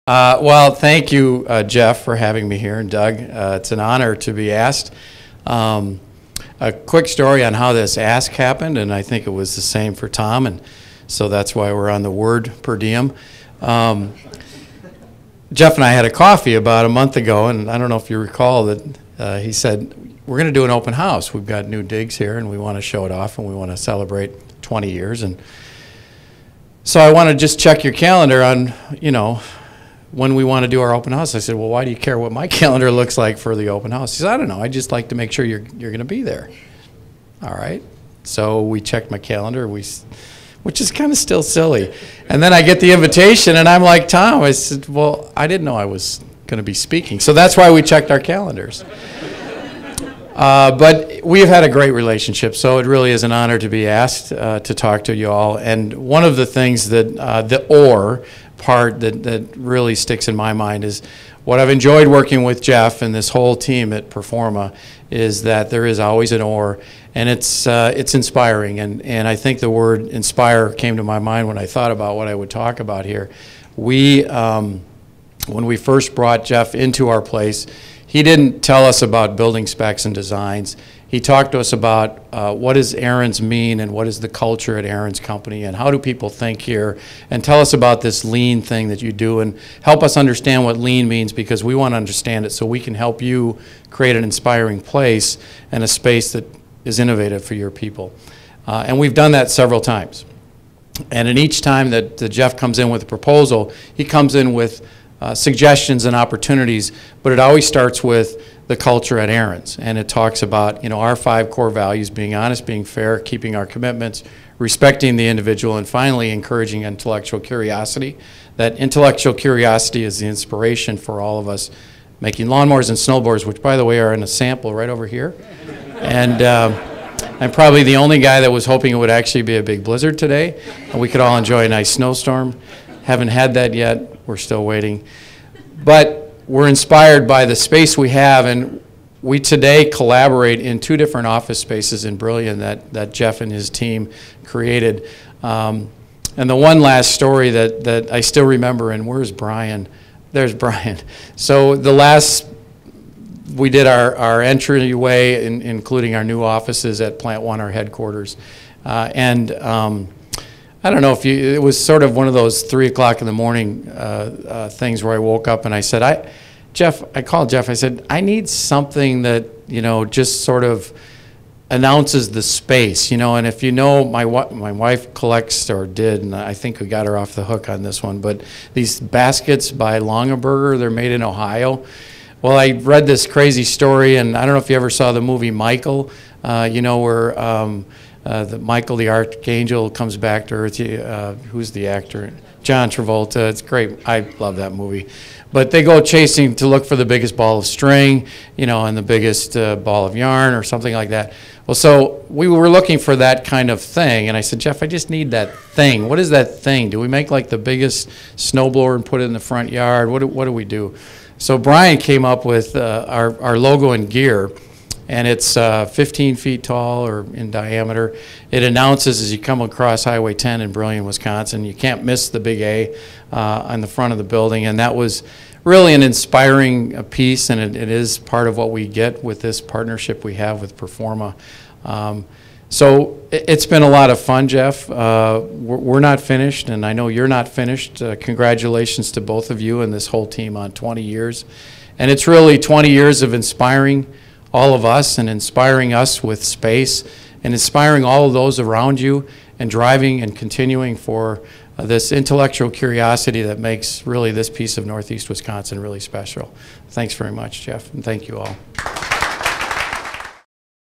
Well, thank you, Jeff, for having me here, and Doug. It's an honor to be asked. A quick story on how this ask happened, and I think it was the same for Tom, and so that's why we're on the word per diem. Jeff and I had a coffee about a month ago, and I don't know if you recall that he said, we're going to do an open house. We've got new digs here, and we want to show it off, and we want to celebrate 20 years. And so I want to just check your calendar on, when we want to do our open house. I said, well, why do you care what my calendar looks like for the open house? He said, I don't know. I just like to make sure you're going to be there. All right. So we checked my calendar, which is kind of still silly. And then I get the invitation, and I'm like, Tom, I said, well, I didn't know I was going to be speaking. So that's why we checked our calendars. But we've had a great relationship, so it really is an honor to be asked to talk to you all. And one of the things that the "or" part that really sticks in my mind is what I've enjoyed working with Jeff and this whole team at Performa is that there is always an "or," and it's inspiring. And I think the word "inspire" came to my mind when I thought about what I would talk about here. When we first brought Jeff into our place, he didn't tell us about building specs and designs. He talked to us about what does Ariens mean and what is the culture at Ariens Company and how do people think here, and tell us about this lean thing that you do and help us understand what lean means, because we want to understand it so we can help you create an inspiring place and a space that is innovative for your people. And we've done that several times. And in each time that Jeff comes in with a proposal, he comes in with suggestions and opportunities, but it always starts with the culture at Ariens, and it talks about our 5 core values: being honest, being fair, keeping our commitments, respecting the individual, and finally encouraging intellectual curiosity. That intellectual curiosity is the inspiration for all of us making lawnmowers and snowboards, which by the way are in a sample right over here. And I'm probably the only guy that was hoping it would actually be a big blizzard today and we could all enjoy a nice snowstorm. Haven't had that yet. We're still waiting. But we're inspired by the space we have, and we today collaborate in 2 different office spaces in Brillion that Jeff and his team created. And the one last story that I still remember, and where's Brian? There's Brian. So we did our entryway, including our new offices at Plant 1, our headquarters. I don't know if it was sort of one of those 3 o'clock in the morning things where I woke up and I said, I called Jeff, I said, I need something that, just sort of announces the space, and if my wife collects, or did, and I think we got her off the hook on this one, but these baskets by Longaberger, they're made in Ohio. Well, I read this crazy story, and I don't know if you ever saw the movie Michael, where Michael the Archangel comes back to Earth. Who's the actor? John Travolta. It's great. I love that movie. But they go chasing to look for the biggest ball of string, and the biggest ball of yarn or something like that. Well, so we were looking for that kind of thing, and I said, Jeff, I just need that thing. What is that thing? Do we make like the biggest snowblower and put it in the front yard? What do we do? So Brian came up with our logo and gear. And it's 15 feet tall or in diameter. It announces as you come across Highway 10 in Brillion, Wisconsin. You can't miss the big A on the front of the building. And that was really an inspiring piece, and it is part of what we get with this partnership we have with Performa. So it's been a lot of fun, Jeff. We're not finished, and I know you're not finished. Congratulations to both of you and this whole team on 20 years. And it's really 20 years of inspiring all of us and inspiring us with space and inspiring all of those around you and driving and continuing for this intellectual curiosity that makes really this piece of Northeast Wisconsin really special. Thanks very much, Jeff, and thank you all.